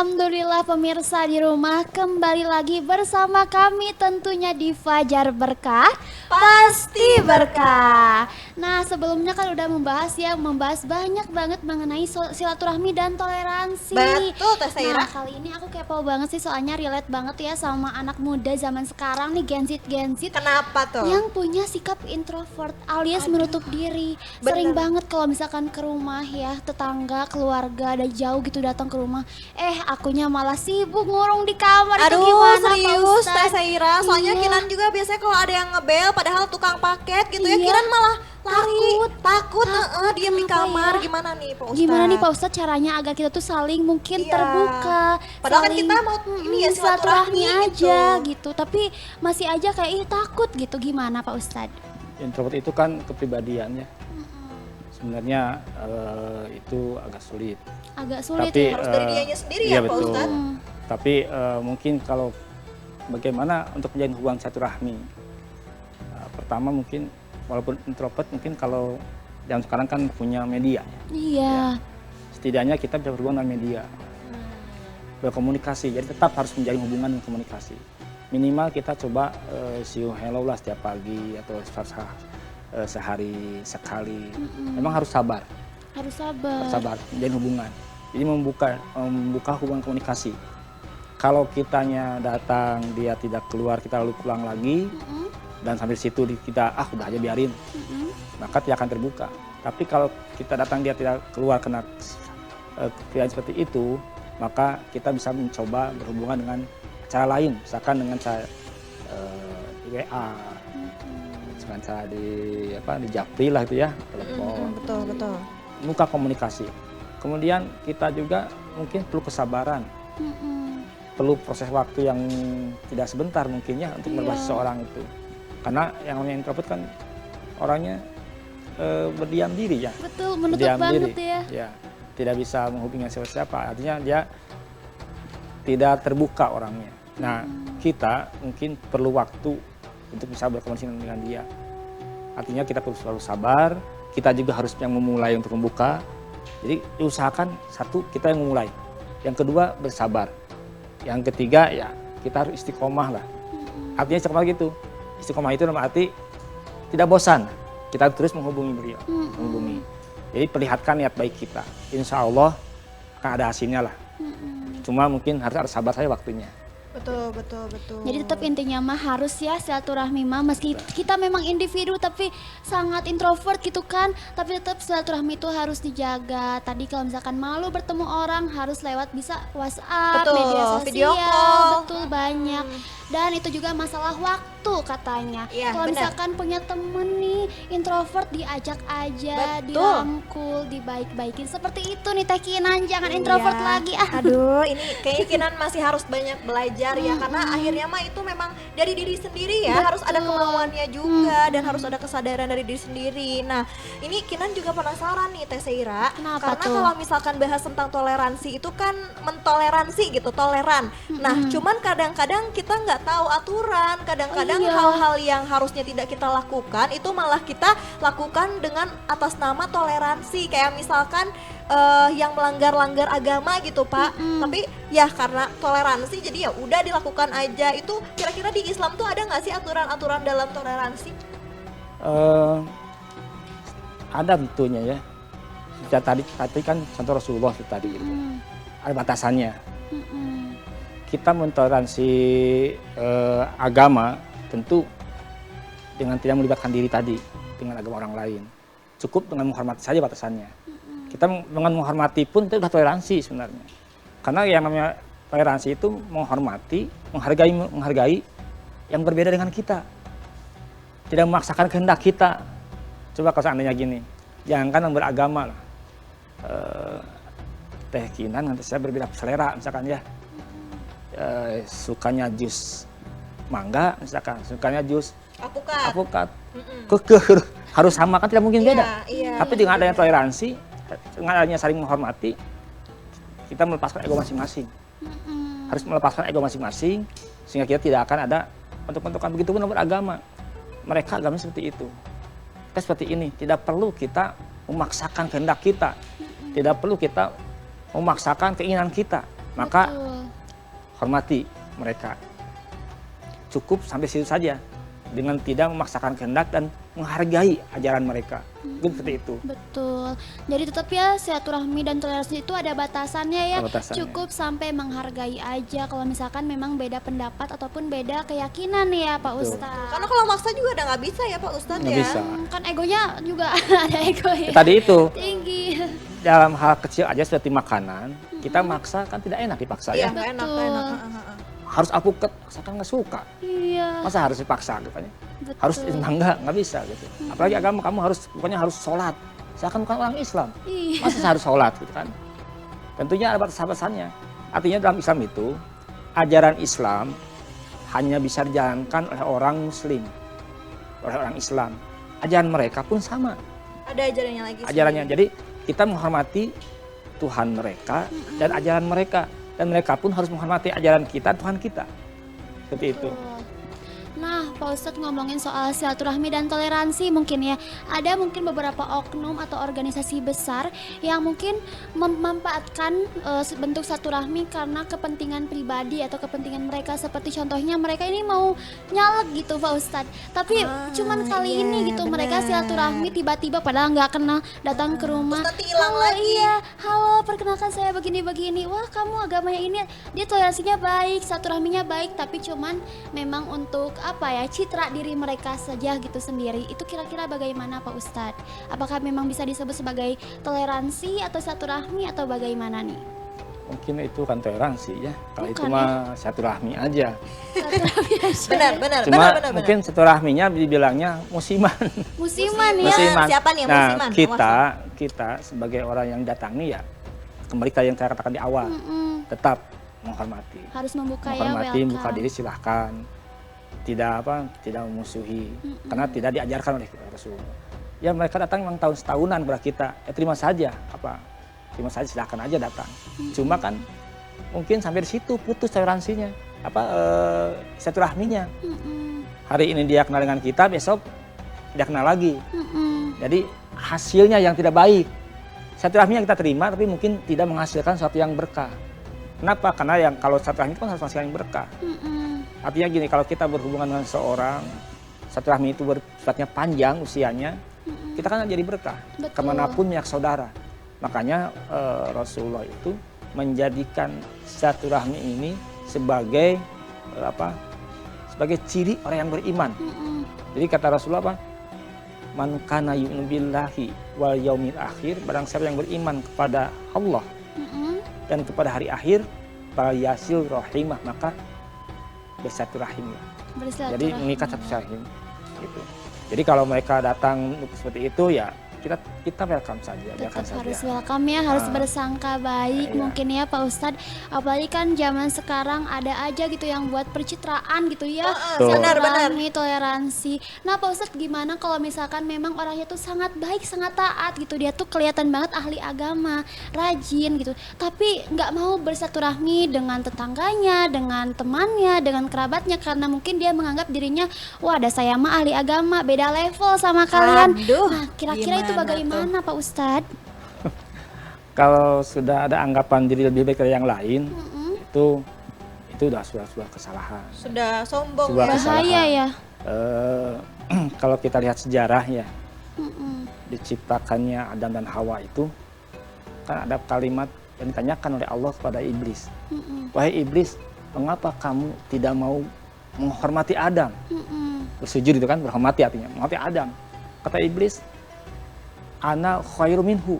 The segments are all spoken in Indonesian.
Alhamdulillah pemirsa di rumah kembali lagi bersama kami tentunya di Fajar Berkah Pasti Berkah. Nah sebelumnya kan udah membahas banyak banget mengenai silaturahmi dan toleransi. Betul Teh Saira. Nah kali ini aku kepo banget sih soalnya relate banget ya sama anak muda zaman sekarang nih Gen Z Kenapa tuh? yang punya sikap introvert alias Aduh, menutup diri. Sering bener. banget kalau misalkan ke rumah ya, tetangga, keluarga ada jauh gitu datang ke rumah. Akunya malah sibuk ngurung di kamar. Itu Aduh gimana Pak serius Teh Ustadz? Saira. Soalnya Iya. Kinan juga biasanya kalau ada yang ngebel padahal tukang paket gitu ya Iya. Kinan malah lari. Takut diem di Kenapa kamar. ya? Gimana nih Pak Ustadz? Gimana nih Pak Ustadz caranya agar kita tuh saling mungkin Iya. terbuka. Padahal kan saling, kita mau ini ya silaturahmi aja gitu. gitu. Tapi masih aja kayak takut gitu. Gimana Pak Ustadz? Introvert itu kan kepribadiannya. Sebenarnya itu agak sulit. Agak sulit Tapi ya. Harus dari dianya sendiri iya ya Pak betul. Ustadz. Tapi mungkin kalau bagaimana untuk menjalin hubungan silaturahmi. Pertama mungkin walaupun introvert mungkin kalau zaman sekarang kan punya media. Iya. Setidaknya kita bisa berhubungan dengan media. Berkomunikasi, jadi tetap harus menjalin hubungan dengan komunikasi. Minimal kita coba see you hello lah setiap pagi atau sehari sekali. Memang harus sabar. Harus sabar. Sabar, menjalin hubungan. Jadi membuka hubungan komunikasi. Kalau kitanya datang, dia tidak keluar, kita lalu pulang lagi, dan sampai situ kita, udah aja biarin, maka tidak akan terbuka. Tapi kalau kita datang, dia tidak keluar karena keadaan seperti itu, maka kita bisa mencoba berhubungan dengan cara lain, misalkan dengan cara di WA, dengan cara di japri lah itu ya, telepon. Betul. Buka komunikasi. Kemudian kita juga mungkin perlu kesabaran, perlu proses waktu yang tidak sebentar mungkin ya untuk berbahasa seseorang itu. Karena yang namanya introvert kan orangnya berdiam diri ya. Betul, menutup Berdiam banget diri. ya. Ya, tidak bisa menghubungi siapa-siapa. Artinya dia tidak terbuka orangnya. Nah, kita mungkin perlu waktu untuk bisa berkomunikasi dengan dia. Artinya kita perlu selalu sabar. Kita juga harus yang memulai untuk membuka. Jadi usahakan satu kita yang memulai, yang kedua bersabar, yang ketiga ya kita harus istiqomah lah. Artinya istiqomah gitu, istiqomah itu dalam arti tidak bosan, kita terus menghubungi beliau, menghubungi. Jadi perlihatkan niat baik kita, insya Allah akan ada hasilnya lah. Cuma mungkin harus ada sabar saja waktunya. Betul. Jadi tetap intinya mah harus ya silaturahmi mah meski kita memang individu tapi sangat introvert gitu kan, tapi tetap silaturahmi itu harus dijaga. Tadi kalau misalkan malu bertemu orang harus lewat bisa WhatsApp, Betul, media video sosial, call. betul banyak. Dan itu juga masalah waktu katanya. Iya, Kalau benar. misalkan punya temen nih introvert diajak aja, Betul. dirangkul, dibaik-baikin. Seperti itu nih Teh Kinan, jangan introvert Iya. lagi ah. Aduh, ini kayaknya Kinan masih harus banyak belajar ya karena akhirnya mah itu memang dari diri sendiri ya, harus ada kemauannya juga dan harus ada kesadaran dari diri sendiri. Nah, ini Kinan juga penasaran nih Teh Seira, Kenapa karena tuh? kalau misalkan bahas tentang toleransi itu kan mentoleransi gitu, toleran. Nah, cuman kadang-kadang kita nggak tahu aturan, kadang-kadang Iya. hal-hal yang harusnya tidak kita lakukan itu malah kita lakukan dengan atas nama toleransi, kayak misalkan yang melanggar-langgar agama gitu Pak. Tapi ya karena toleransi jadi ya udah dilakukan aja. Itu kira-kira di Islam tuh ada nggak sih aturan-aturan dalam toleransi? Ada bentuknya ya. Tadi kan contoh Rasulullah itu tadi gitu. Ada batasannya. Kita mentoleransi agama tentu dengan tidak melibatkan diri tadi dengan agama orang lain. Cukup dengan menghormati saja batasannya. Kita dengan menghormati pun itu sudah toleransi sebenarnya. Karena yang namanya toleransi itu menghormati, menghargai yang berbeda dengan kita. Tidak memaksakan kehendak kita. Coba kalau seandainya gini, jangankan yang beragama lah. Teh Kinan nanti saya berbeda selera misalkan ya. Sukanya jus mangga misalkan, sukanya jus alpukat. Harus sama kan tidak mungkin beda. Iya. Tapi dengan adanya toleransi, dengan adanya saling menghormati, kita melepaskan ego masing-masing. Harus melepaskan ego masing-masing sehingga kita tidak akan ada bentuk-bentukan begitu pun beragama. Mereka agamanya seperti itu. Kita seperti ini, tidak perlu kita memaksakan kehendak kita. Tidak perlu kita memaksakan keinginan kita. Maka Betul. hormati mereka. Cukup sampai situ saja dengan tidak memaksakan kehendak dan menghargai ajaran mereka. Itu seperti itu. Betul. Jadi tetap ya silaturahmi dan toleransi itu ada batasannya ya. Ada batasannya. Cukup sampai menghargai aja kalau misalkan memang beda pendapat ataupun beda keyakinan ya Pak Betul. Ustadz. Karena kalau maksa juga udah nggak bisa ya Pak Ustadz Nggak ya. bisa. Kan egonya juga ada ego ya. Tadi itu Tinggi. dalam hal kecil aja seperti makanan, kita maksa kan tidak enak dipaksa Iya ya. nggak enak, Betul. nggak enak. Heeh. Harus alpukat, saya kan nggak suka. Iya. Masa harus dipaksa gitu kan ya? Betul. Harus nggak bisa gitu. Apalagi agama kamu harus pokoknya harus sholat. Saya kan bukan orang Islam. Iya. Masa saya harus sholat gitu kan? Tentunya ada batas-batasannya. Artinya dalam Islam itu ajaran Islam hanya bisa dijalankan oleh orang Muslim, oleh orang Islam. Ajaran mereka pun sama Ada ajarannya lagi. ajarannya. Jadi kita menghormati Tuhan mereka dan ajaran mereka, dan mereka pun harus menghormati ajaran kita, Tuhan kita. Seperti itu. Betul. Nah, Pak Ustadz ngomongin soal silaturahmi dan toleransi mungkin ya. Ada mungkin beberapa oknum atau organisasi besar yang mungkin memanfaatkan bentuk silaturahmi karena kepentingan pribadi atau kepentingan mereka. Seperti contohnya mereka ini mau nyalek gitu Pak Ustadz. Tapi cuman kali iya, ini gitu mereka benar. silaturahmi tiba-tiba padahal nggak kenal datang ke rumah. Terus nanti hilang "Halo, lagi." Iya, halo perkenalkan saya begini-begini. Wah kamu agamanya ini, dia toleransinya baik, silaturahminya baik. Tapi cuman memang untuk apa ya, citra diri mereka saja gitu sendiri. Itu kira-kira bagaimana Pak Ustadz? Apakah memang bisa disebut sebagai toleransi atau silaturahmi atau bagaimana nih? Mungkin itu kan toleransi ya. Kalau itu Bukan mah silaturahmi aja. Silaturahmi aja. Benar. Cuma benar. mungkin silaturahminya dibilangnya musiman. Musiman ya. Musiman. Siapa nih yang Nah, musiman? kita sebagai orang yang datang nih ya, kembali ke yang saya katakan di awal, Mm-mm. tetap menghormati. Harus membuka ya, Menghormati, welcome. buka diri silahkan. Tidak memusuhi, karena tidak diajarkan oleh Rasul. Ya mereka datang memang tahun setahunan kepada kita, ya terima saja, silahkan aja datang. Cuma kan mungkin sampai di situ putus toleransinya, silaturahminya. Mm-mm. Hari ini dia kenal dengan kita, besok tidak kenal lagi. Mm-mm. Jadi hasilnya yang tidak baik. Silaturahmi yang kita terima tapi mungkin tidak menghasilkan sesuatu yang berkah. Kenapa? Karena yang kalau silaturahmi itu kan harus menghasilkan yang berkah. Mm-mm. Artinya gini, kalau kita berhubungan dengan seorang, silaturahmi itu bersifatnya panjang usianya, kita kan jadi berkah. Betul. Kemanapun minyak saudara. Makanya Rasulullah itu menjadikan silaturahmi ini sebagai sebagai ciri orang yang beriman. Mm-mm. Jadi kata Rasulullah apa? Man kana yu'minu billahi wal yaumil akhir, barang siapa yang beriman kepada Allah Mm-mm. dan kepada hari akhir, fal yasil rahimah, maka bersilaturahim. Bersilaturahmi. Jadi mengikat satu rahim gitu. Jadi kalau mereka datang seperti itu ya kita welcome saja, biarkan Tetap saja. harus welcome ya, harus Ah. bersangka baik Iya. mungkin ya Pak Ustadz. Apalagi kan zaman sekarang ada aja gitu yang buat percitraan gitu ya. Betul. Silaturahmi, toleransi. Nah Pak Ustadz gimana kalau misalkan memang orangnya tuh sangat baik, sangat taat gitu. Dia tuh kelihatan banget ahli agama, rajin gitu. Tapi nggak mau bersilaturahmi dengan tetangganya, dengan temannya, dengan kerabatnya. Karena mungkin dia menganggap dirinya, wah ada saya mah ahli agama, beda level sama kalian. Aduh, Nah kira-kira itu gimana bagaimana Pak Ustadz? Kalau sudah ada anggapan diri lebih baik dari yang lain, Mm-mm. itu sudah sebuah kesalahan. Sudah sombong Sebuah ya. kesalahan. Bahaya ya. Eh, kalau kita lihat sejarah ya, Mm-mm. diciptakannya Adam dan Hawa itu kan ada kalimat yang ditanyakan oleh Allah kepada iblis. Mm-mm. Wahai iblis, mengapa kamu tidak mau menghormati Adam? Mm-mm. Bersujud itu kan berhormati, artinya menghormati Adam. Kata iblis, ana khairu minhu.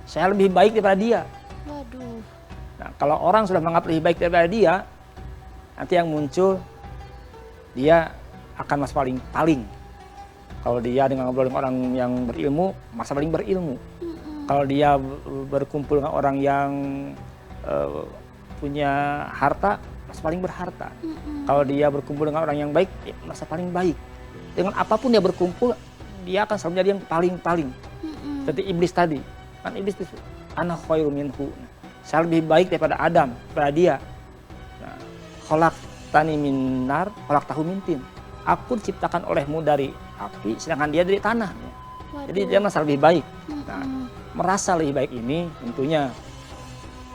Saya lebih baik daripada dia. Waduh. Nah, kalau orang sudah menganggap lebih baik daripada dia, nanti yang muncul dia akan mas paling. Kalau dia dengan ngobrol dengan orang yang berilmu, masa paling berilmu. Mm-mm. Kalau dia berkumpul dengan orang yang punya harta, masa paling berharta. Mm-mm. Kalau dia berkumpul dengan orang yang baik, ya masa paling baik. Dengan apapun dia berkumpul, dia akan selalu menjadi yang paling. Mm-mm. Seperti iblis tadi. Kan iblis itu, ana khairu minhu. Saya lebih baik daripada Adam, daripada dia. Nah, khalaqtani min nar, khalaqtahu min tin. Aku diciptakan olehmu dari api, sedangkan dia dari tanah. Waduh. Jadi dia merasa lebih baik. Mm-mm. Nah, merasa lebih baik ini tentunya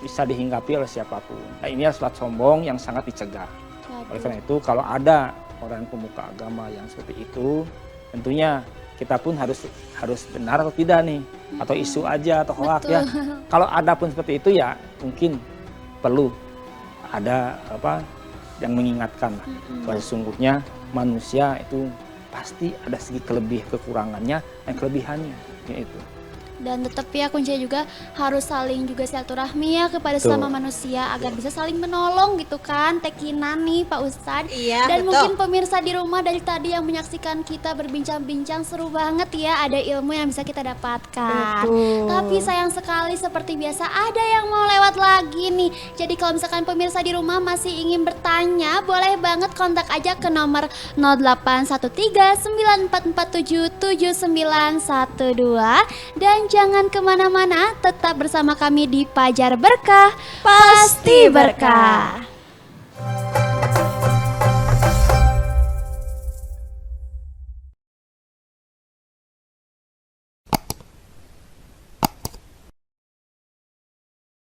bisa dihinggapi oleh siapapun. Nah, ini adalah sifat sombong yang sangat dicegah. Oleh Waduh. karena itu kalau ada orang pemuka agama yang seperti itu, tentunya kita pun harus benar atau tidak nih, atau isu aja atau hoak ya. Kalau ada pun seperti itu ya mungkin perlu ada yang mengingatkan bahwa sesungguhnya manusia itu pasti ada segi kekurangannya dan kelebihannya, yaitu. Dan tetap ya kuncinya juga harus saling juga silaturahmi ya kepada Betul. sesama manusia agar bisa saling menolong gitu kan. Tekinan nih Pak Ustadz. Iya, Dan betul. mungkin pemirsa di rumah dari tadi yang menyaksikan kita berbincang-bincang seru banget ya, ada ilmu yang bisa kita dapatkan. Betul. Tapi sayang sekali seperti biasa ada yang mau lewat lagi nih. Jadi kalau misalkan pemirsa di rumah masih ingin bertanya, boleh banget kontak aja ke nomor 081394477912. Dan jangan kemana-mana, tetap bersama kami di Fajar Berkah, pasti berkah.